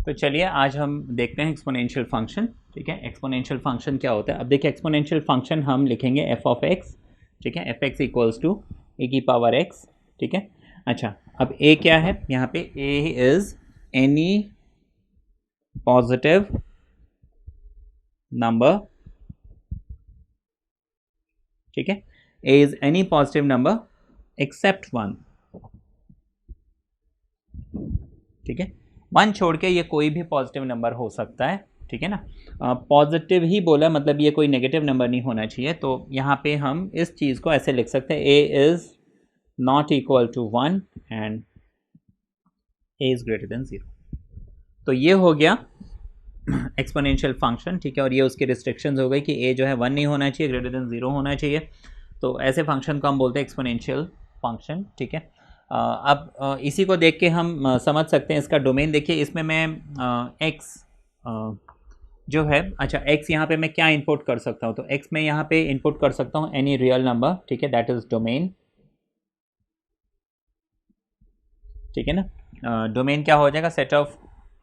तो चलिए आज हम देखते हैं एक्सपोनेंशियल फंक्शन। ठीक है, एक्सपोनेंशियल फंक्शन क्या होता है। अब देखिए एक्सपोनेंशियल फंक्शन हम लिखेंगे एफ ऑफ एक्स। ठीक है, एफ एक्स इक्वल्स टू ए की पावर एक्स। ठीक है, अच्छा अब ए क्या है यहाँ पे, a is any positive number. ठीक है, a is any positive number except one. ठीक है, वन छोड़ के ये कोई भी पॉजिटिव नंबर हो सकता है। ठीक है ना, पॉजिटिव ही बोला मतलब ये कोई नेगेटिव नंबर नहीं होना चाहिए। तो यहाँ पे हम इस चीज़ को ऐसे लिख सकते हैं, A is not equal to one and A is greater than zero. तो ये हो गया एक्सपोनेंशियल फंक्शन। ठीक है, और ये उसकी रिस्ट्रिक्शंस हो गई कि ए जो है वन नहीं होना चाहिए, ग्रेटर देन ज़ीरो होना चाहिए। तो ऐसे फंक्शन को हम बोलते हैं एक्सपोनेंशियल फंक्शन। ठीक है, अब इसी को देख के हम समझ सकते हैं इसका डोमेन। देखिए इसमें मैं x जो है, अच्छा x यहाँ पे मैं क्या इनपुट कर सकता हूँ, तो x में यहाँ पे इनपुट कर सकता हूँ एनी रियल नंबर। ठीक है, दैट इज डोमेन। ठीक है ना, डोमेन क्या हो जाएगा, set of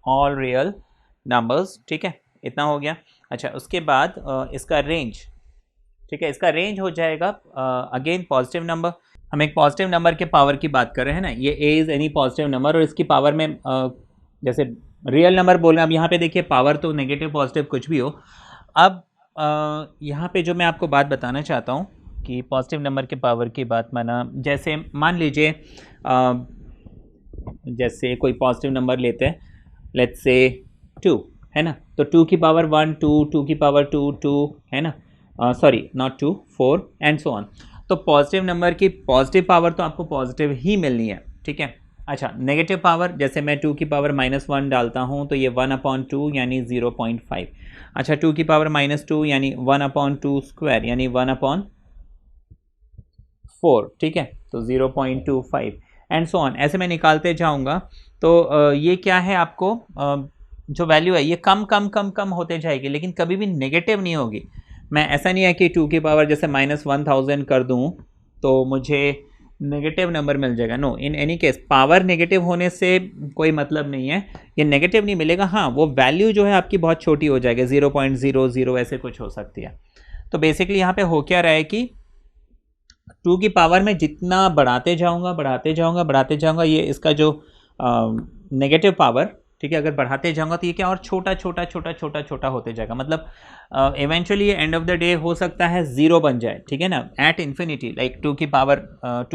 all real numbers. ठीक है, इतना हो गया। अच्छा उसके बाद इसका रेंज, ठीक है, इसका रेंज हो जाएगा अगेन पॉजिटिव नंबर। हम एक पॉजिटिव नंबर के पावर की बात कर रहे हैं ना, ये a is any positive number और इसकी पावर में जैसे रियल नंबर बोल रहे हैं। अब यहाँ पे देखिए पावर तो नेगेटिव पॉजिटिव कुछ भी हो। अब यहाँ पे जो मैं आपको बात बताना चाहता हूँ कि पॉजिटिव नंबर के पावर की बात माना, जैसे मान लीजिए जैसे कोई पॉजिटिव नंबर लेते हैं, लेट्स से 2 है ना, तो 2 की पावर 1 2, 2 की पावर 2 2 है ना, sorry not 2 4 and so on. तो पॉजिटिव नंबर की पॉजिटिव पावर तो आपको पॉजिटिव ही मिलनी है। ठीक है, अच्छा नेगेटिव पावर जैसे मैं 2 की पावर -1 डालता हूँ तो ये 1/2 यानी 0.5। अच्छा 2 की पावर -2 यानी 1/2 स्क्वायर यानी 1/4। ठीक है, तो 0.25 एंड सो ऑन, ऐसे मैं निकालते जाऊँगा। तो ये क्या है, आपको जो वैल्यू है ये कम कम कम कम होते जाएगी, लेकिन कभी भी नेगेटिव नहीं होगी। मैं ऐसा नहीं है कि 2 की पावर जैसे -1000 कर दूं तो मुझे नेगेटिव नंबर मिल जाएगा। No, in any case power negative होने से कोई मतलब नहीं है, ये नेगेटिव नहीं मिलेगा। हाँ, वो वैल्यू जो है आपकी बहुत छोटी हो जाएगी, 0.00 ऐसे कुछ हो सकती है। तो बेसिकली यहाँ पे हो क्या रहा है कि 2 की पावर में जितना बढ़ाते जाऊँगा ये इसका जो नेगेटिव पावर, ठीक है, अगर बढ़ाते जाऊँगा तो ये क्या और छोटा छोटा छोटा छोटा छोटा होते जाएगा। मतलब eventually end of the day हो सकता है 0 बन जाए। ठीक है ना, एट इन्फिनिटी लाइक 2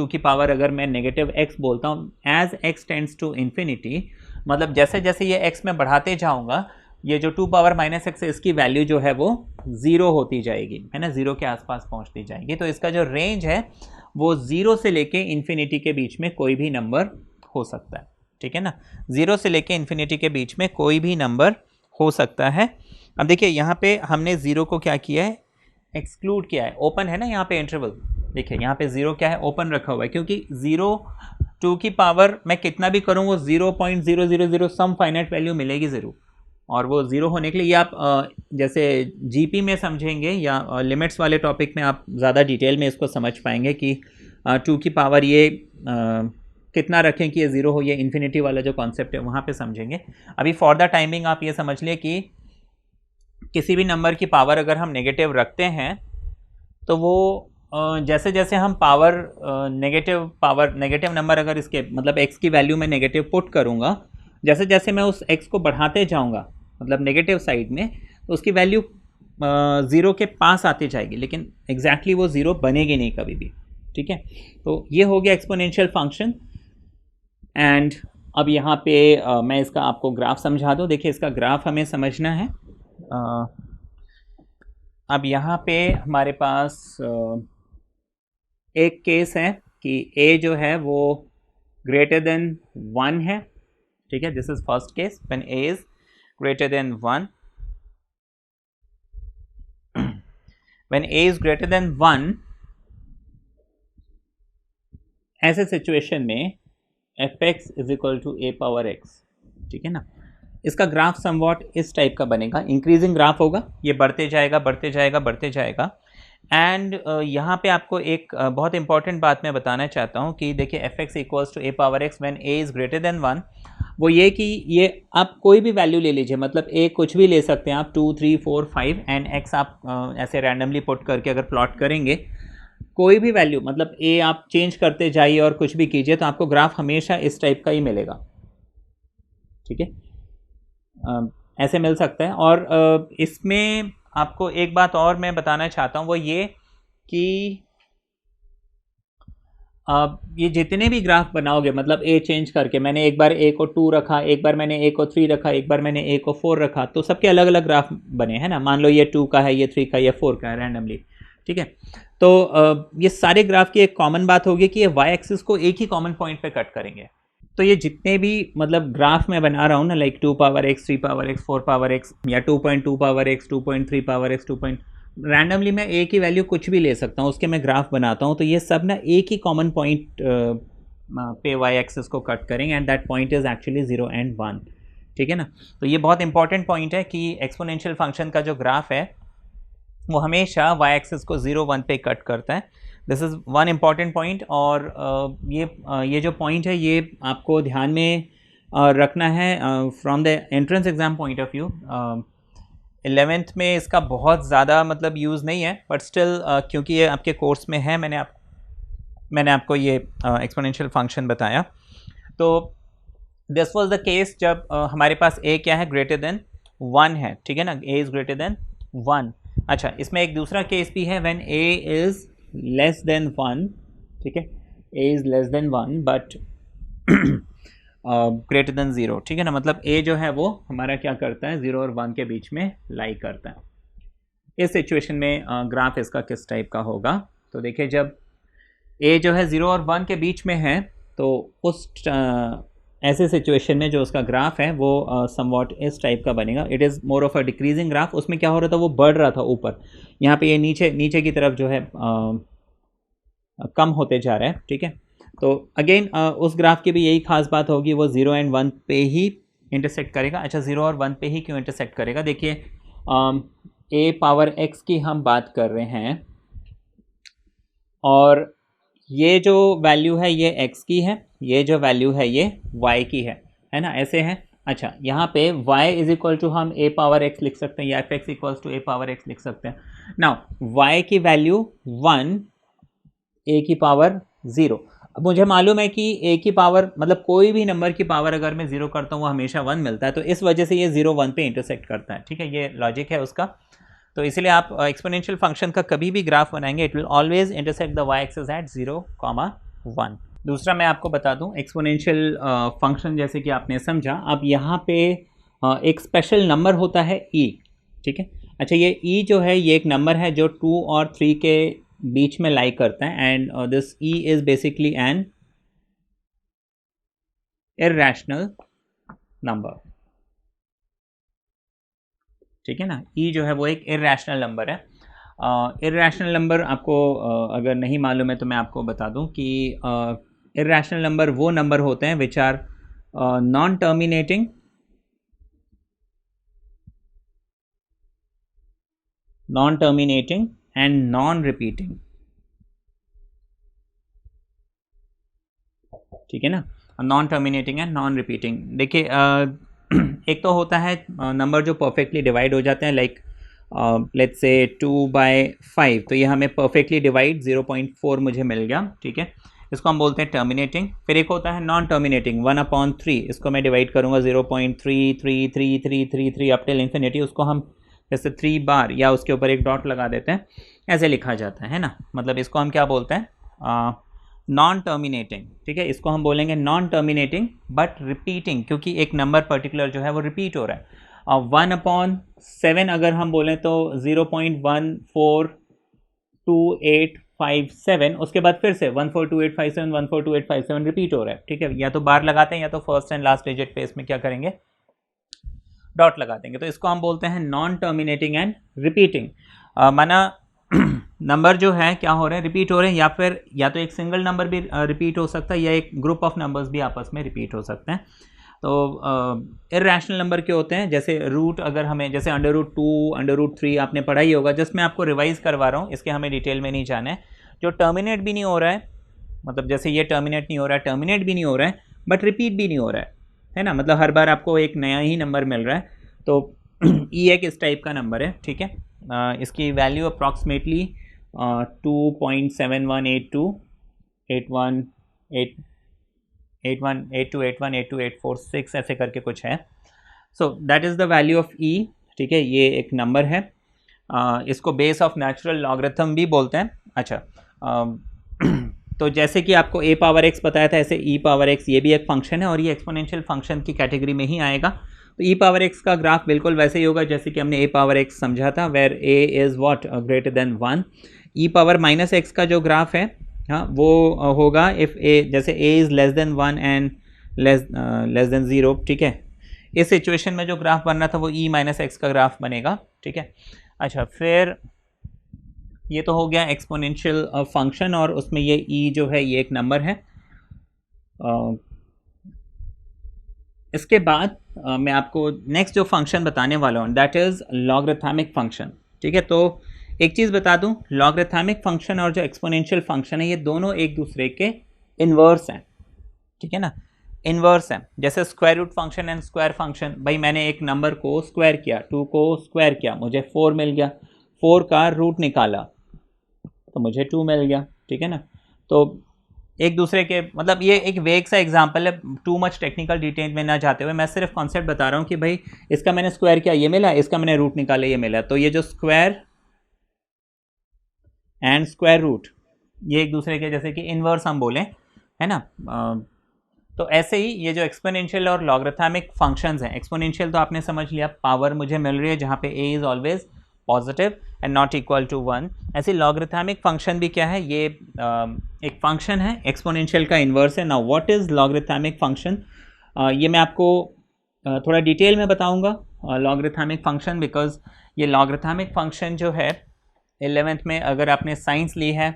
की पावर अगर मैं नेगेटिव x बोलता हूँ, as x tends to infinity, मतलब जैसे जैसे ये x में बढ़ाते जाऊँगा ये जो 2 पावर -x है इसकी वैल्यू जो है वो 0 होती जाएगी, है ना, 0 के आसपास पहुँचती जाएगी। तो इसका जो रेंज है वो 0 से लेके इन्फिनिटी के बीच में कोई भी नंबर हो सकता है। ठीक है ना, 0 से लेके इन्फिनिटी के बीच में कोई भी नंबर हो सकता है। अब देखिए यहाँ पे हमने 0 को क्या किया है, एक्सक्लूड किया है, ओपन है ना यहाँ पे इंटरवल। देखिए यहाँ पे 0 क्या है, ओपन रखा हुआ है, क्योंकि 0 2 की पावर मैं कितना भी करूँ वो 0.000 सम फाइनाइट वैल्यू मिलेगी ज़रूर। और वो 0 होने के लिए ये आप जैसे जीपी में समझेंगे या लिमिट्स वाले टॉपिक में आप ज़्यादा डिटेल में इसको समझ पाएंगे कि 2 की पावर ये कितना रखें कि ये 0 हो, ये इन्फिनिटी वाला जो कॉन्सेप्ट है वहाँ पे समझेंगे। अभी फॉर द टाइमिंग आप ये समझ लिए कि किसी भी नंबर की पावर अगर हम नेगेटिव रखते हैं तो वो जैसे जैसे हम नेगेटिव नंबर अगर इसके मतलब x की वैल्यू में नेगेटिव पुट करूँगा, जैसे जैसे मैं उस x को बढ़ाते जाऊँगा मतलब नेगेटिव साइड में, तो उसकी वैल्यू 0 के पास आती जाएगी, लेकिन एग्जैक्टली वो 0 बनेगी नहीं कभी भी। ठीक है, तो ये हो गया एक्सपोनेंशियल फंक्शन। एंड अब यहाँ पे मैं इसका आपको ग्राफ समझा दूँ। देखिए इसका ग्राफ हमें समझना है। अब यहाँ पे हमारे पास एक केस है कि a जो है वो ग्रेटर देन 1 है। ठीक है, this is first case when a is greater than 1। When a is greater than 1, ऐसे सिचुएशन में fx is equal to a power x। ठीक है ना, इसका ग्राफ समवॉट इस टाइप का बनेगा, इंक्रीजिंग ग्राफ होगा, ये बढ़ते जाएगा बढ़ते जाएगा बढ़ते जाएगा। एंड यहाँ पे आपको एक बहुत इंपॉर्टेंट बात मैं बताना चाहता हूँ कि देखिए F X equals to A power X when A is greater than 1, वो ये कि ये आप कोई भी वैल्यू ले लीजिए, मतलब ए कुछ भी ले सकते हैं आप, 2 3 4 5 एंड एक्स आप ऐसे रैंडमली पुट करके अगर प्लॉट करेंगे कोई भी वैल्यू, मतलब ए आप चेंज करते जाइए और कुछ भी कीजिए तो आपको ग्राफ हमेशा इस टाइप का ही मिलेगा, ठीक है। ऐसे मिल सकता है। और इसमें आपको एक बात और मैं बताना चाहता हूँ, वो ये कि ये जितने भी ग्राफ बनाओगे, मतलब ए चेंज करके, मैंने एक बार ए को 2 रखा, एक बार मैंने ए को 3 रखा, एक बार मैंने ए को 4 रखा, तो सबके अलग अलग ग्राफ बने हैं ना। मान लो ये 2 का है, ये 3 का, ये 4 का है रैंडमली, ठीक है। तो ये सारे ग्राफ की एक कॉमन बात होगी कि ये वाई एक्सिस को एक ही कॉमन पॉइंट पे कट करेंगे। तो ये जितने भी मतलब ग्राफ मैं बना रहा हूँ ना, like 2 power x, 3 power x, 4 power x, या 2.2 power x, 2.3 power x, randomly मैं एक ही वैल्यू कुछ भी ले सकता हूँ, उसके मैं ग्राफ बनाता हूँ, तो ये सब ना एक ही कॉमन पॉइंट पे वाई एक्सिस को कट करेंगे and that point is actually 0 and 1, ठीक है ना। तो ये बहुत इंपॉर्टेंट पॉइंट है कि एक्सपोनेंशियल फंक्शन का जो ग्राफ है वो हमेशा वाई एक्सिस को 0 1 पे कट करता है। This is one important point. और ये जो पॉइंट है ये आपको ध्यान में रखना है from the entrance exam point of view. 11th में इसका बहुत ज़्यादा मतलब यूज़ नहीं है, बट स्टिल क्योंकि ये आपके कोर्स में है, मैंने आपको ये एक्सपोनेंशियल फंक्शन बताया। तो दिस वाज द केस जब हमारे पास a क्या है, ग्रेटर देन 1 है, ठीक है ना, a इज़ ग्रेटर देन 1। अच्छा, इसमें एक दूसरा केस भी है, when a is less than 1, ठीक है, a is less than 1 but greater than 0, ठीक है ना, मतलब a जो है वो हमारा क्या करता है, 0 और 1 के बीच में लाई करता है। इस सिचुएशन में ग्राफ इसका किस टाइप का होगा, तो देखिए जब a जो है 0 और 1 के बीच में है, तो उस ऐसे सिचुएशन में जो उसका ग्राफ है वो समवॉट इस टाइप का बनेगा। It is more of a decreasing graph. उसमें क्या हो रहा था, वो बढ़ रहा था ऊपर, यहाँ पे ये नीचे की तरफ जो है कम होते जा रहा है, ठीक है। तो अगेन उस ग्राफ की भी यही खास बात होगी, वो 0 and 1 पे ही इंटरसेक्ट करेगा। अच्छा, 0 और 1 पे ही क्यों इंटरसेक्ट करेगा, देखिए a पावर x की हम बात कर रहे हैं और ये जो वैल्यू है ये x की है, ये जो वैल्यू है ये y की है ना, ऐसे है। अच्छा, यहाँ पे y इज इक्वल टू हम a पावर x लिख सकते हैं या F X equals to a power x लिख सकते हैं। नाउ y की वैल्यू 1, a की पावर 0। अब मुझे मालूम है कि a की पावर मतलब कोई भी नंबर की पावर अगर मैं 0 करता हूँ वो हमेशा 1 मिलता है, तो इस वजह से ये 0 1 पे इंटरसेक्ट करता है, ठीक है, ये लॉजिक है उसका। तो इसलिए आप एक्सपोनेंशियल फंक्शन का कभी भी ग्राफ बनाएंगे, it will always intersect the Y axis at 0, 1। दूसरा मैं आपको बता दूं, एक्सपोनेंशियल फंक्शन जैसे कि आपने समझा, अब यहाँ पे एक स्पेशल नंबर होता है e, ठीक है। अच्छा, ये e जो है ये एक नंबर है जो 2 और 3 के बीच में लाई करता है and this e is basically an irrational number, ठीक है ना। e जो है वो एक इररेशनल नंबर है। इररेशनल नंबर आपको अगर नहीं मालूम है तो मैं आपको बता दूं कि इररेशनल नंबर वो नंबर होते हैं which are non terminating, and non repeating, ठीक है ना, non terminating and non repeating. देखिए एक तो होता है नंबर जो परफेक्टली डिवाइड हो जाते हैं, लाइक लेट्स से 2/5, तो ये हमें परफेक्टली डिवाइड 0.4 मुझे मिल गया, ठीक है, इसको हम बोलते हैं टर्मिनेटिंग। फिर एक होता है नॉन टर्मिनेटिंग, 1/3, इसको मैं डिवाइड करूँगा 0.333333 अप टिल इन्फिनिटी, उसको हम जैसे 3 बार या उसके ऊपर एक डॉट लगा देते हैं, ऐसे लिखा जाता है ना, मतलब इसको हम क्या बोलते हैं, नॉन टर्मिनेटिंग, ठीक है, इसको हम बोलेंगे नॉन टर्मिनेटिंग बट रिपीटिंग, क्योंकि एक नंबर पर्टिकुलर जो है वो रिपीट हो रहा है। 1/7 अगर हम बोलें तो 0.142857, उसके बाद फिर से 142857 142857 रिपीट हो रहा है, ठीक है, या तो बार लगाते हैं या तो फर्स्ट एंड लास्ट डिजिट पे इसमें क्या करेंगे, डॉट लगा देंगे, तो इसको हम बोलते हैं नॉन टर्मिनेटिंग एंड रिपीटिंग। माना नंबर जो है क्या हो रहे हैं, रिपीट हो रहे हैं, या फिर या तो एक सिंगल नंबर भी रिपीट हो सकता है या एक ग्रुप ऑफ नंबर्स भी आपस में रिपीट हो सकते हैं। तो इररेशनल नंबर के होते हैं, जैसे रूट, अगर हमें जैसे √2 √3 आपने पढ़ा ही होगा, जस्ट मैं आपको रिवाइज करवा रहा हूँ, इसके हमें डिटेल में नहीं जाना है। जो टर्मिनेट भी नहीं हो रहा है, मतलब जैसे ये टर्मिनेट नहीं हो रहा है, टर्मिनेट भी नहीं हो रहा है, बट रिपीट भी नहीं हो रहा है, है ना, मतलब हर बार आपको एक नया ही नंबर मिल रहा है। तो ई एक इस टाइप का नंबर है, ठीक है। इसकी वैल्यू अप्रॉक्सीमेटली 2.71828182818284 ऐसे करके कुछ है। So that is the value of e, ठीक है। ये एक नंबर है, इसको बेस ऑफ नेचुरल लॉगरिथम भी बोलते हैं। अच्छा, तो जैसे कि आपको ए पावर एक्स बताया था, ऐसे ई पावर एक्स ये भी एक फंक्शन है और ये एक्सपोनेंशियल फंक्शन की कैटेगरी में ही आएगा। तो ई पावर एक्स का ग्राफ बिल्कुल वैसे ही होगा जैसे कि हमने ए पावर एक्स समझा था, where A is what greater than 1। E power minus X का जो ग्राफ है, हाँ, वो होगा इफ़ ए, जैसे A is less than 1 and less than 0, ठीक है। इस सिचुएशन में जो ग्राफ बनना था वो ई माइनस एक्स का ग्राफ बनेगा, ठीक है। अच्छा, फिर ये तो हो गया एक्सपोनेंशियल फंक्शन और उसमें ये ई जो है ये एक नंबर है। इसके बाद मैं आपको नेक्स्ट जो फंक्शन बताने वाला हूँ दैट इज़ लॉगरिथमिक फंक्शन, ठीक है। तो एक चीज़ बता दूँ, लॉगरिथमिक फंक्शन और जो एक्सपोनेंशियल फंक्शन है ये दोनों एक दूसरे के इन्वर्स हैं, ठीक है ना, इन्वर्स है। जैसे square root function and square function, भाई मैंने एक नंबर को स्क्वायर किया, 2 को स्क्वायर किया, मुझे 4 मिल गया, 4 का रूट निकाला तो मुझे 2 मिल गया, ठीक है ना। तो एक दूसरे के, मतलब ये एक वेग सा एग्जांपल है, टू मच टेक्निकल डिटेल में ना जाते हुए मैं सिर्फ कॉन्सेप्ट बता रहा हूँ कि भाई इसका मैंने स्क्वायर किया ये मिला, इसका मैंने रूट निकाला ये मिला। तो ये जो स्क्वायर एंड स्क्वायर रूट ये एक दूसरे के जैसे कि इन्वर्स हम बोलें, है ना। तो ऐसे ही ये जो एक्सपोनेंशियल और लॉगरिथमिक फंक्शंस हैं, एक्सपोनेंशियल तो आपने समझ लिया, पावर मुझे मिल रही है जहाँ पे a is always positive and not equal to 1। ऐसे लॉगरिथमिक फंक्शन भी क्या है, ये एक फंक्शन है, एक्सपोनेंशियल का इन्वर्स है। Now what is logarithmic function, ये मैं आपको थोड़ा डिटेल में बताऊंगा लॉगरिथमिक फंक्शन, बिकॉज ये लॉगरिथमिक फंक्शन जो है 11th में अगर आपने साइंस ली है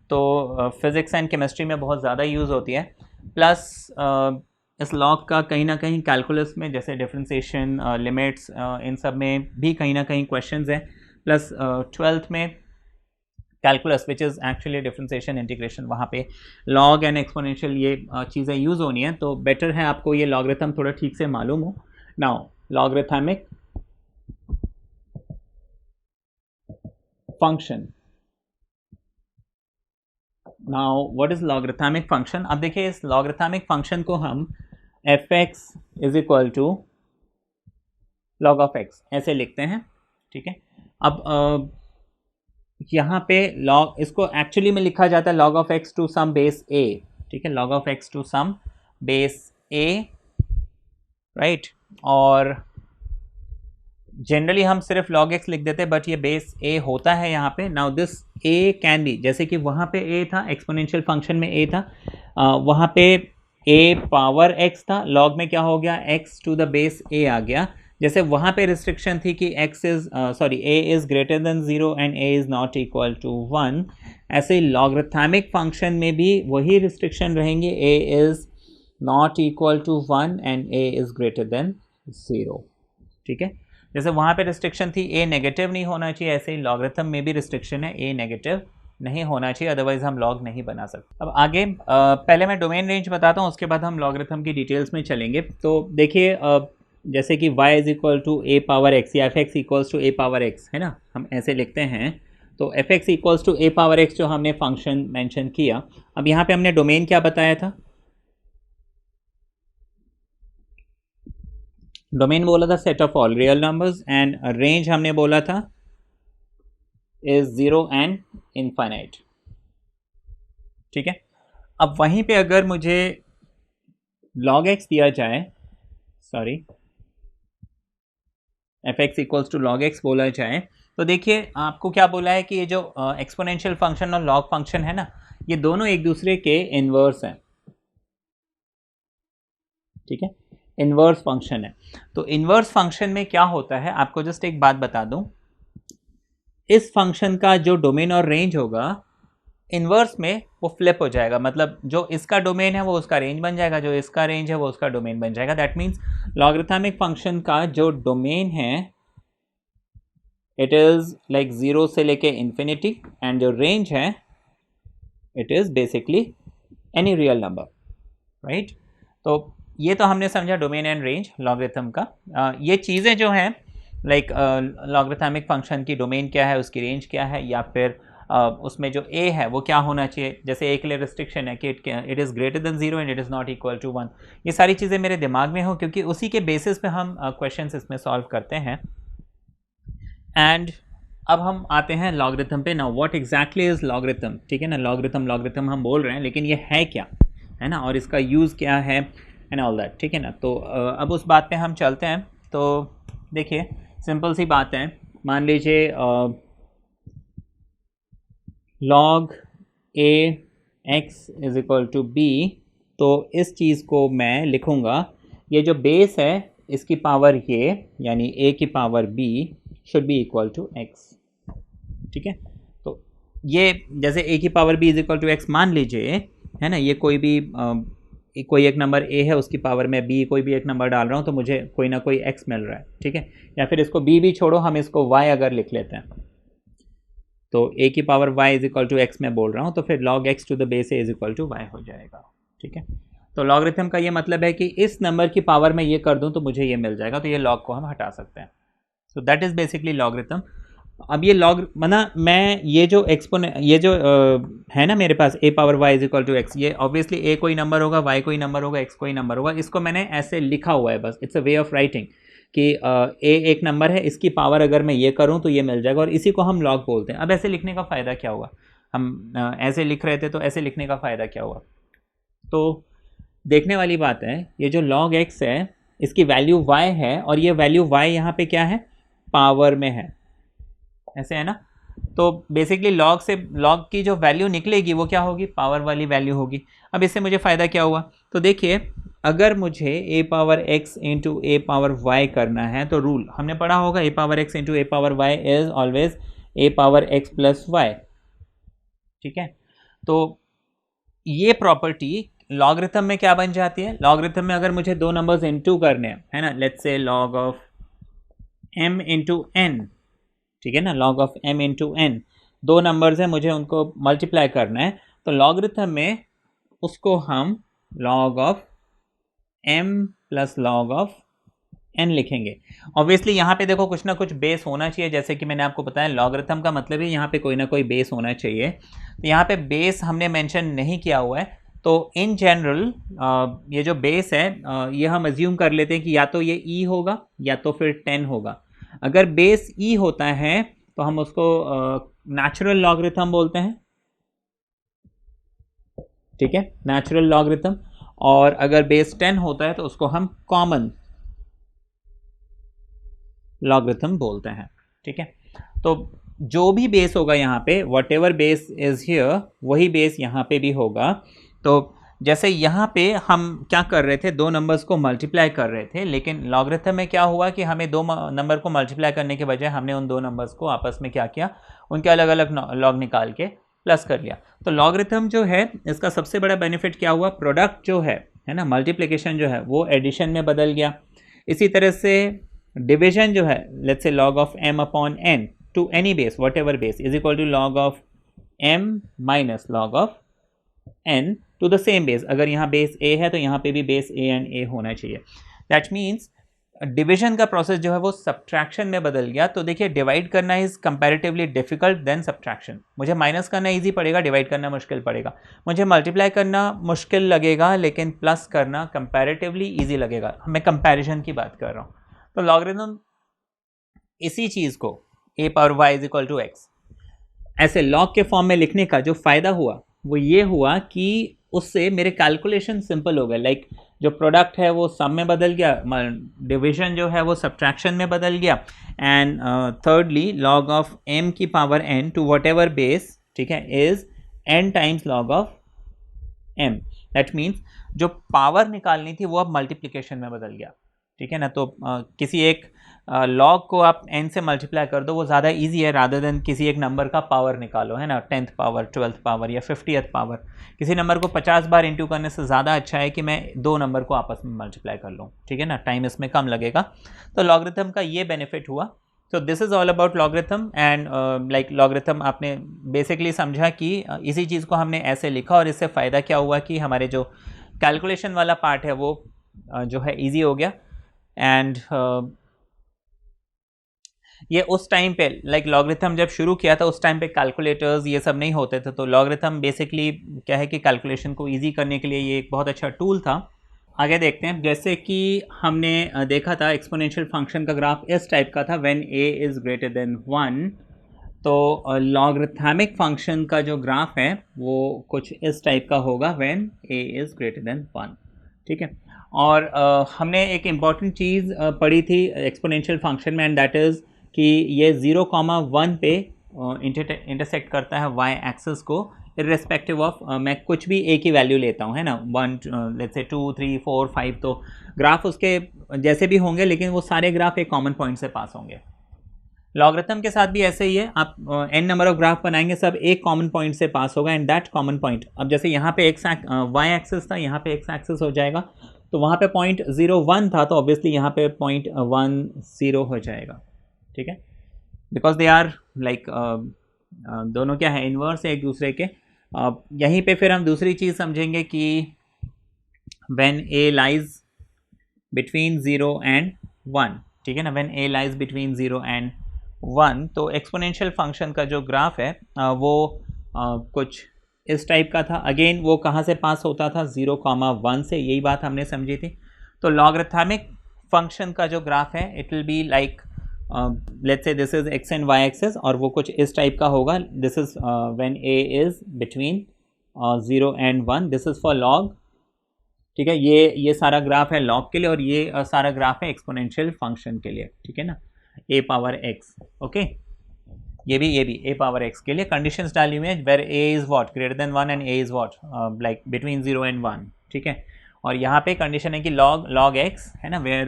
तो फिज़िक्स एंड केमिस्ट्री में बहुत ज़्यादा यूज़ होती है। प्लस इस लॉग का कहीं ना कहीं कैलकुलस में जैसे डिफरेंशिएशन, लिमिट्स, इन सब में भी कहीं ना कहीं क्वेश्चंस हैं। प्लस 12th में calculus which is actually differentiation integration, वहाँ पे लॉग एंड एक्सपोनेंशियल ये चीज़ें यूज़ होनी है। तो बेटर है आपको ये लॉगरिथम थोड़ा ठीक से मालूम हो। Now logarithmic function, now what is logarithmic function. अब देखिए इस लॉगरिथमिक फंक्शन को हम F X is equal to log of X ऐसे लिखते हैं, ठीक है। अब यहाँ पे लॉग, इसको एक्चुअली में लिखा जाता है log of x to some base a, ठीक है, log of x to some base a, right. और जनरली हम सिर्फ log x लिख देते हैं, बट ये बेस a होता है यहाँ पे। Now this a can be, जैसे कि वहाँ पे a था, एक्सपोनेंशियल फंक्शन में a था, वहाँ पे a पावर x था, log में क्या हो गया, x to the base a आ गया। जैसे वहाँ पे रिस्ट्रिक्शन थी कि a is greater than 0 and a is not equal to 1, ऐसे ही लॉगरिथमिक फंक्शन में भी वही रिस्ट्रिक्शन रहेंगे, a is not equal to 1 and a is greater than 0, ठीक है। जैसे वहाँ पे रिस्ट्रिक्शन थी a नेगेटिव नहीं होना चाहिए, ऐसे ही लॉगरिथम में भी रिस्ट्रिक्शन है a नेगेटिव नहीं होना चाहिए, अदरवाइज हम लॉग नहीं बना सकते। अब आगे पहले मैं डोमेन रेंज बताता हूँ, उसके बाद हम लॉगरिथम की डिटेल्स में चलेंगे। तो देखिए जैसे कि y is equal to a power x या F X equals to a power x, है ना, हम ऐसे लिखते हैं। तो F X equals to a power x जो हमने फंक्शन मेंशन किया, अब यहाँ पे हमने डोमेन क्या बताया था, डोमेन बोला था set of all real numbers, and range हमने बोला था इज 0 एंड इनफाइनाइट, ठीक है। अब वहीं पे अगर मुझे log x दिया जाए, sorry F X equals to log X बोला जाए, तो देखिए आपको क्या बोला है कि ये जो एक्सपोनेंशियल फंक्शन और लॉग फंक्शन है ना, ये दोनों एक दूसरे के इन्वर्स हैं, ठीक है, इन्वर्स फंक्शन है। तो इन्वर्स फंक्शन में क्या होता है, आपको जस्ट एक बात बता दूं, इस फंक्शन का जो डोमेन और रेंज होगा इन्वर्स में वो फ्लिप हो जाएगा, मतलब जो इसका डोमेन है वो उसका रेंज बन जाएगा, जो इसका रेंज है वो उसका डोमेन बन जाएगा। दैट मीन्स लॉगरिथमिक फंक्शन का जो डोमेन है इट इज़ लाइक 0 से लेके इन्फिनिटी, एंड जो रेंज है it is basically any real number, right. तो ये तो हमने समझा डोमेन एंड रेंज लॉगरिथम का। ये चीज़ें जो हैं लाइक लॉगरिथमिक फंक्शन की डोमेन क्या है, उसकी रेंज क्या है, या फिर उसमें जो a है वो क्या होना चाहिए। जैसे a के लिए रिस्ट्रिक्शन है कि it is greater than 0 and it is not equal to 1। ये सारी चीज़ें मेरे दिमाग में हो क्योंकि उसी के बेसिस पे हम क्वेश्चंस इसमें सॉल्व करते हैं। एंड अब हम आते हैं लॉगरिथम पे। Now what exactly is logarithm, ठीक है ना। लॉगरिथम हम बोल रहे हैं, लेकिन ये है क्या, है ना, और इसका यूज़ क्या है एंड ऑल दैट, ठीक है ना। तो अब उस बात पे हम चलते हैं। तो देखिए सिंपल सी बात है, मान लीजिए log a x is equal to b, तो इस चीज़ को मैं लिखूँगा, ये जो बेस है इसकी पावर ये, यानी a की power b should be equal to x, ठीक है। तो ये जैसे a की power b is equal to x मान लीजिए, है ना, ये कोई भी कोई एक नंबर a है, उसकी पावर में b कोई भी एक नंबर डाल रहा हूँ तो मुझे कोई ना कोई x मिल रहा है, ठीक है। या फिर इसको b भी छोड़ो, हम इसको y अगर लिख लेते हैं, तो a की power y is equal to x में बोल रहा हूँ, तो फिर log x to the base a is equal to y हो जाएगा, ठीक है। तो लॉगरिथम का ये मतलब है कि इस नंबर की पावर में ये कर दूँ तो मुझे ये मिल जाएगा, तो ये log को हम हटा सकते हैं। सो दैट इज़ बेसिकली लॉगरिथम। अब ये लॉग मना मैं ये जो ये जो है ना मेरे पास a power y is equal to x, ये ऑब्वियसली a कोई नंबर होगा, y कोई नंबर होगा, x कोई नंबर होगा। इसको मैंने ऐसे लिखा हुआ है बस, it's a way of writing कि a एक नंबर है, इसकी पावर अगर मैं ये करूँ तो ये मिल जाएगा, और इसी को हम लॉग बोलते हैं। अब ऐसे लिखने का फ़ायदा क्या हुआ, हम ऐसे लिख रहे थे तो ऐसे लिखने का फ़ायदा क्या हुआ। तो देखने वाली बात है, ये जो log x है इसकी वैल्यू y है, और ये वैल्यू y यहाँ पे क्या है, पावर में है, ऐसे है ना। तो बेसिकली log से log की जो वैल्यू निकलेगी वो क्या होगी, पावर वाली वैल्यू होगी। अब इससे मुझे फ़ायदा क्या हुआ, तो देखिए अगर मुझे a power x into a power y करना है तो रूल हमने पढ़ा होगा, a power x into a power y is always a power x plus y, ठीक है। तो ये प्रॉपर्टी लॉगरिथम में क्या बन जाती है, लॉगरिथम में अगर मुझे दो नंबर्स इंटू करने हैं, है ना, let's say log of m into n, ठीक है ना, log of m into n, दो नंबर्स हैं, मुझे उनको मल्टीप्लाई करना है, तो लॉगरिथम में उसको हम log of m plus log of n लिखेंगे। ऑब्वियसली यहाँ पे देखो कुछ ना कुछ बेस होना चाहिए, जैसे कि मैंने आपको बताया लॉगरिथम का मतलब है यहाँ पे कोई ना कोई बेस होना चाहिए। तो यहाँ पे बेस हमने मेंशन नहीं किया हुआ है, तो इन जनरल ये जो बेस है ये हम अज्यूम कर लेते हैं कि या तो ये e होगा या तो फिर 10 होगा। अगर बेस e होता है तो हम उसको नेचुरल लॉगरिथम बोलते हैं, ठीक है, नेचुरल लॉगरिथम। और अगर बेस 10 होता है तो उसको हम कॉमन लॉगरिथम बोलते हैं, ठीक है। तो जो भी बेस होगा यहाँ पे, what ever base is here, वही बेस यहाँ पे भी होगा। तो जैसे यहाँ पे हम क्या कर रहे थे, दो नंबर्स को मल्टीप्लाई कर रहे थे, लेकिन लॉगरिथम में क्या हुआ कि हमें दो नंबर को मल्टीप्लाई करने के बजाय हमने उन दो नंबर्स को आपस में क्या किया, उनके अलग अलग लॉग निकाल के प्लस कर लिया। तो लॉगरिथम जो है इसका सबसे बड़ा बेनिफिट क्या हुआ, प्रोडक्ट जो है ना, मल्टीप्लिकेशन जो है वो एडिशन में बदल गया। इसी तरह से डिविजन जो है, let's say log of m upon n to any base whatever base is equal to log of m minus log of n to the same base. अगर यहाँ बेस a है तो यहाँ पे भी बेस a एंड a होना चाहिए। That means division का प्रोसेस जो है वो सब्ट्रैक्शन में बदल गया। तो देखिए डिवाइड करना is comparatively difficult than subtraction. मुझे माइनस करना इजी पड़ेगा, डिवाइड करना मुश्किल पड़ेगा। मुझे मल्टीप्लाई करना मुश्किल लगेगा, लेकिन प्लस करना कंपैरेटिवली इजी लगेगा। मैं कंपैरिजन की बात कर रहा हूँ। तो लॉगरिथम इसी चीज़ को a power y is equal to x ऐसे लॉग के फॉर्म में लिखने का जो फ़ायदा हुआ वो ये हुआ कि उससे मेरे कैलकुलेशन सिंपल हो गए। लाइक जो प्रोडक्ट है वो सम में बदल गया, डिवीजन जो है वो सब्ट्रैक्शन में बदल गया, and thirdly log of m की power n to whatever base, ठीक है, is n times log of m। That means जो पावर निकालनी थी वो अब मल्टीप्लिकेशन में बदल गया, ठीक है ना। तो किसी एक लॉग को आप n से मल्टीप्लाई कर दो, वो ज़्यादा इजी है रादर देन किसी एक नंबर का पावर निकालो, है ना, 10th पावर, 12th पावर या 50th पावर। किसी नंबर को 50 बार इंटू करने से ज़्यादा अच्छा है कि मैं दो नंबर को आपस में मल्टीप्लाई कर लूँ, ठीक है ना, टाइम इसमें कम लगेगा। तो लॉगरिथम का ये बेनिफिट हुआ। तो this is all about logarithm and like logarithm आपने बेसिकली समझा कि इसी चीज़ को हमने ऐसे लिखा, और इससे फ़ायदा क्या हुआ कि हमारे जो कैलकुलेशन वाला पार्ट है वो जो है इजी हो गया। एंड ये उस टाइम पे लाइक लॉगरिथम जब शुरू किया था उस टाइम पे कैलकुलेटर्स ये सब नहीं होते थे, तो लॉगरिथम बेसिकली क्या है कि कैलकुलेशन को इजी करने के लिए ये एक बहुत अच्छा टूल था। आगे देखते हैं, जैसे कि हमने देखा था एक्सपोनेंशियल फंक्शन का ग्राफ इस टाइप का था when a is greater than 1, तो लॉगरिथमिक फंक्शन का जो ग्राफ है वो कुछ इस टाइप का होगा when a is greater than 1, ठीक है। और हमने एक इम्पॉर्टेंट चीज़ पढ़ी थी एक्सपोनेंशियल फंक्शन में, एंड दैट इज़ कि ये 0,1 पे इंटरसेक्ट करता है y एक्सिस को, इर्रेस्पेक्टिव ऑफ मैं कुछ भी a की वैल्यू लेता हूँ, है ना, 1 लेट्स से 2 3 4 5, तो ग्राफ उसके जैसे भी होंगे लेकिन वो सारे ग्राफ एक कॉमन पॉइंट से पास होंगे। लॉगरिथम के साथ भी ऐसे ही है, आप n नंबर ऑफ ग्राफ बनाएंगे, सब एक कॉमन पॉइंट से पास होगा, एंड दैट कॉमन पॉइंट, अब जैसे यहाँ पे y एक्सिस था, यहाँ पे x एक्सिस हो जाएगा, तो वहाँ पे पॉइंट 0,1 था, तो ऑब्वियसली यहाँ पे पॉइंट 1,0 हो जाएगा, ठीक है, बिकॉज दे आर लाइक दोनों क्या है, इन्वर्स है एक दूसरे के। यहीं पे फिर हम दूसरी चीज़ समझेंगे कि when a lies between 0 and 1, ठीक है ना, when a lies between 0 and 1, तो एक्सपोनेंशियल फंक्शन का जो ग्राफ है वो कुछ इस टाइप का था। अगेन वो कहाँ से पास होता था, 0,1 से, यही बात हमने समझी थी। तो लॉगरिथमिक फंक्शन का जो ग्राफ है it will be like let's से this is x and y axis, और वो कुछ इस टाइप का होगा, this is when a is between 0 and 1, this is for log, ठीक है। ये सारा ग्राफ है लॉग के लिए, और ये सारा ग्राफ है एक्सपोनेंशियल फंक्शन के लिए, ठीक है ना, a पावर x, ओके। ये भी a पावर x के लिए कंडीशंस डाली हुई है, where a is what greater than 1 and a is what like between 0 and 1, ठीक है। और यहाँ पे कंडीशन है कि log x है ना, where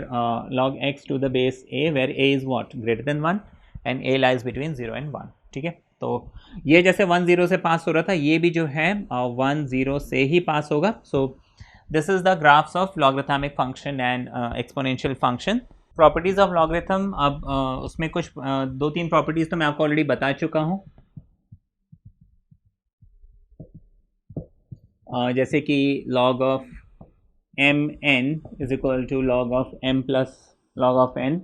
log x to the base a, where a is what greater than 1 and a lies between 0 and 1, ठीक है। तो ये जैसे 1 0 से पास हो रहा था, ये भी जो है 1 0 से ही पास होगा। So this is the graphs of logarithmic function and exponential function. Properties of logarithm, अब उसमें कुछ 2-3 प्रॉपर्टीज़ तो मैं आपको ऑलरेडी बता चुका हूँ, जैसे कि log of mn is equal to log of m plus log of n।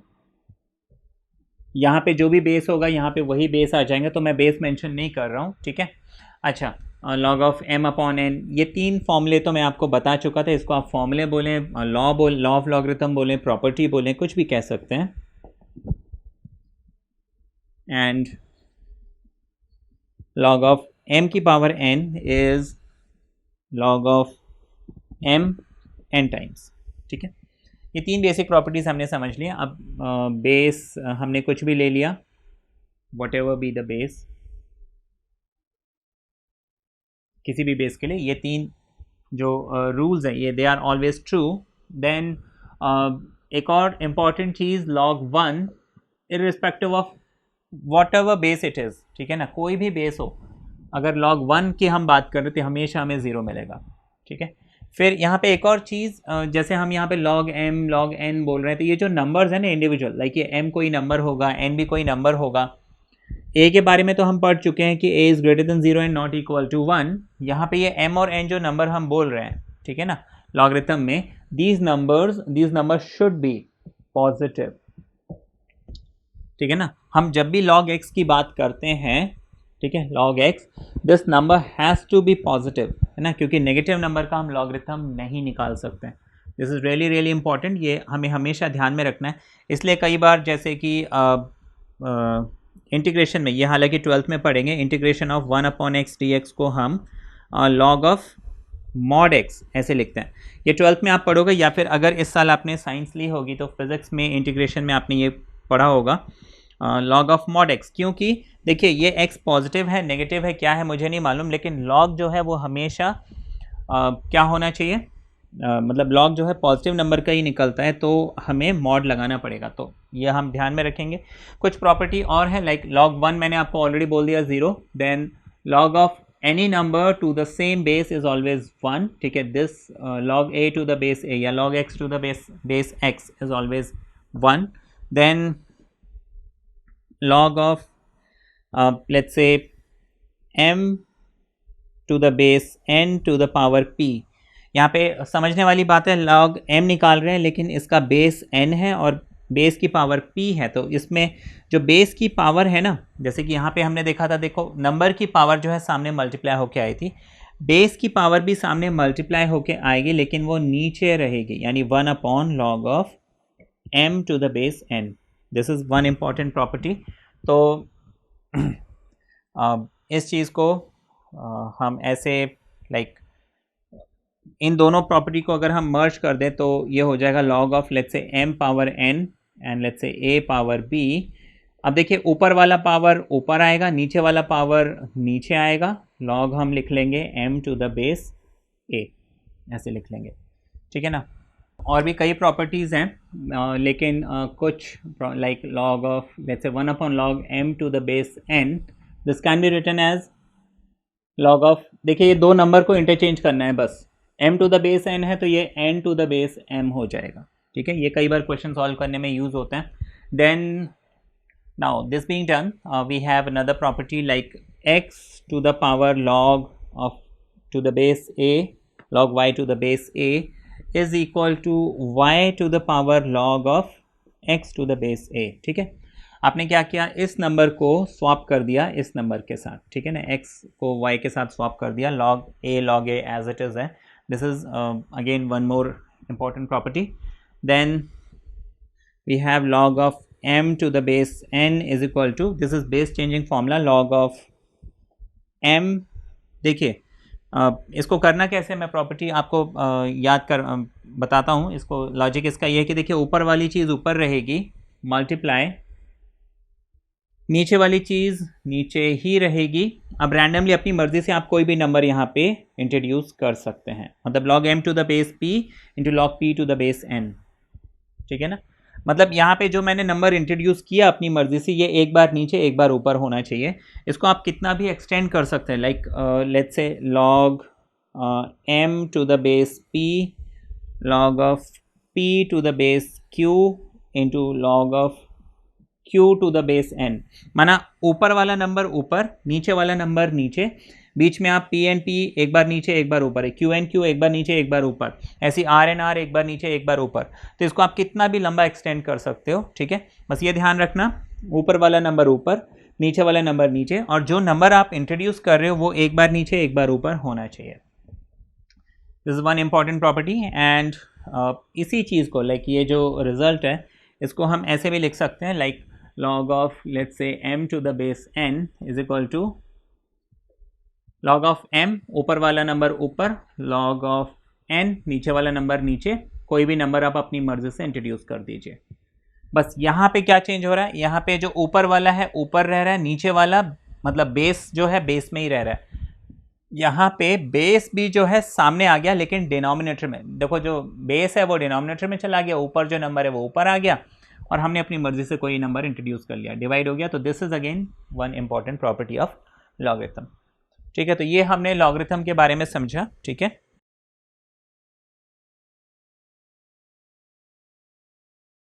यहाँ पे जो भी बेस होगा यहाँ पे वही बेस आ जाएंगे, तो मैं बेस मेंशन नहीं कर रहा हूँ, ठीक है। अच्छा, log of m upon n, ये 3 फॉर्मूले तो मैं आपको बता चुका था, इसको आप फॉर्मूले बोलें, लॉ ऑफ लॉगरिथम बोलें, प्रॉपर्टी बोलें, कुछ भी कह सकते हैं। एंड log ऑफ m की power n is log of m n times, ठीक है। ये 3 बेसिक प्रॉपर्टीज़ हमने समझ लिया। अब बेस हमने कुछ भी ले लिया, what ever be the base, किसी भी बेस के लिए ये 3 जो रूल्स हैं ये they are always true. Then एक और इम्पॉर्टेंट चीज़, log 1 irrespective of whatever base it is, ठीक है ना, कोई भी बेस हो, अगर log 1 की हम बात कर रहे थे हमेशा हमें 0 मिलेगा, ठीक है। फिर यहाँ पे एक और चीज़, जैसे हम यहाँ पे log m log n बोल रहे हैं, तो ये जो नंबर्स हैं ना इंडिविजुअल, लाइक ये m कोई नंबर होगा, n भी कोई नंबर होगा। a के बारे में तो हम पढ़ चुके हैं कि a is greater than 0 and not equal to 1। यहाँ पे ये m और n जो नंबर हम बोल रहे हैं, ठीक है ना, लॉगरिथम में, these numbers should be positive, ठीक है ना। हम जब भी log x की बात करते हैं, ठीक है, log x, this number has to be positive, है ना, क्योंकि नेगेटिव नंबर का हम लॉगरिथम नहीं निकाल सकते। This is really really important, ये हमें हमेशा ध्यान में रखना है। इसलिए कई बार जैसे कि इंटीग्रेशन में, ये हालांकि 12th में पढ़ेंगे, इंटीग्रेशन ऑफ 1/x dx को हम log ऑफ mod x ऐसे लिखते हैं। ये 12th में आप पढ़ोगे, या फिर अगर इस साल आपने साइंस ली होगी तो फिज़िक्स में इंटीग्रेशन में आपने ये पढ़ा होगा, log ऑफ mod x, क्योंकि देखिए ये x पॉजिटिव है नेगेटिव है क्या है मुझे नहीं मालूम, लेकिन log जो है वो हमेशा क्या होना चाहिए, मतलब log जो है पॉजिटिव नंबर का ही निकलता है, तो हमें mod लगाना पड़ेगा, तो ये हम ध्यान में रखेंगे। कुछ प्रॉपर्टी और है, लाइक log 1 मैंने आपको ऑलरेडी बोल दिया 0, then log of any number to the same base is always 1, ठीक है। This log a to the base a या log x to the base x is always 1। Then log of let's say m to the base n to the power p, यहाँ पे समझने वाली बात है, log m निकाल रहे हैं लेकिन इसका बेस n है और बेस की पावर p है, तो इसमें जो बेस की पावर है ना, जैसे कि यहाँ पे हमने देखा था, देखो नंबर की पावर जो है सामने मल्टीप्लाई होके आई थी, बेस की पावर भी सामने मल्टीप्लाई होके आएगी लेकिन वो नीचे रहेगी, यानी 1/log of m to the base n। This is one important property. तो इस चीज़ को हम ऐसे लाइक इन दोनों प्रॉपर्टी को अगर हम मर्ज कर दें तो ये हो जाएगा log of let's say m power n and let's say a power b। अब देखिए ऊपर वाला पावर ऊपर आएगा, नीचे वाला पावर नीचे आएगा, log हम लिख लेंगे m to the base a, ऐसे लिख लेंगे, ठीक है ना। और भी कई प्रॉपर्टीज़ हैं लेकिन कुछ like log of let's say 1/log m to the base n, this can be written as log of, देखिए ये दो नंबर को इंटरचेंज करना है बस, m to the base n है तो ये n to the base m हो जाएगा, ठीक है। ये कई बार क्वेश्चन सॉल्व करने में यूज़ होते हैं। Then now this being done, we have another property like x to the power log of to the base a log y to the base a is equal to y to the power log of x to the base a, ठीक है। आपने क्या किया, इस number को swap कर दिया इस नंबर के साथ, ठीक है ना, x को y के साथ स्वैप कर दिया, log a as it is है। This is again one more important property। then we have log of m to the base n is equal to, this is base changing formula, log of m। देखिए इसको करना कैसे, मैं property आपको याद कर बताता हूँ। इसको लॉजिक इसका ये है कि देखिए ऊपर वाली चीज़ ऊपर रहेगी, मल्टीप्लाई नीचे वाली चीज़ नीचे ही रहेगी। अब रैंडमली अपनी मर्जी से आप कोई भी नंबर यहाँ पे इंट्रोड्यूस कर सकते हैं, मतलब log m to the base p into log p to the base n, ठीक है ना। मतलब यहाँ पे जो मैंने नंबर इंट्रोड्यूस किया अपनी मर्जी से, ये एक बार नीचे एक बार ऊपर होना चाहिए। इसको आप कितना भी एक्सटेंड कर सकते हैं, like let's say log m to the base p log of p to the base q into log of q to the base n। माना ऊपर वाला नंबर ऊपर, नीचे वाला नंबर नीचे, बीच में आप p एंड p एक बार नीचे एक बार ऊपर है, q एंड q एक बार नीचे एक बार ऊपर, ऐसी r एंड r एक बार नीचे एक बार ऊपर। तो इसको आप कितना भी लंबा एक्सटेंड कर सकते हो, ठीक है। बस ये ध्यान रखना, ऊपर वाला नंबर ऊपर, नीचे वाला नंबर नीचे, और जो नंबर आप इंट्रोड्यूस कर रहे हो वो एक बार नीचे एक बार ऊपर होना चाहिए। This is one important property. And इसी चीज़ को लाइक ये जो रिजल्ट है इसको हम ऐसे भी लिख सकते हैं, like log of let's say m to the base n is equal to log of m, ऊपर वाला नंबर ऊपर, log of n नीचे वाला नंबर नीचे, कोई भी नंबर आप अपनी मर्जी से इंट्रोड्यूस कर दीजिए। बस यहाँ पे क्या चेंज हो रहा है, यहाँ पे जो ऊपर वाला है ऊपर रह रहा है, नीचे वाला मतलब बेस जो है बेस में ही रह रहा है। यहाँ पे बेस भी जो है सामने आ गया लेकिन डिनोमिनेटर में, देखो जो बेस है वो डिनोमिनेटर में चला गया, ऊपर जो नंबर है वो ऊपर आ गया, और हमने अपनी मर्जी से कोई नंबर इंट्रोड्यूस कर लिया, डिवाइड हो गया। तो this is again one important property of logarithm, ठीक है। तो ये हमने लॉगरिथम के बारे में समझा, ठीक है।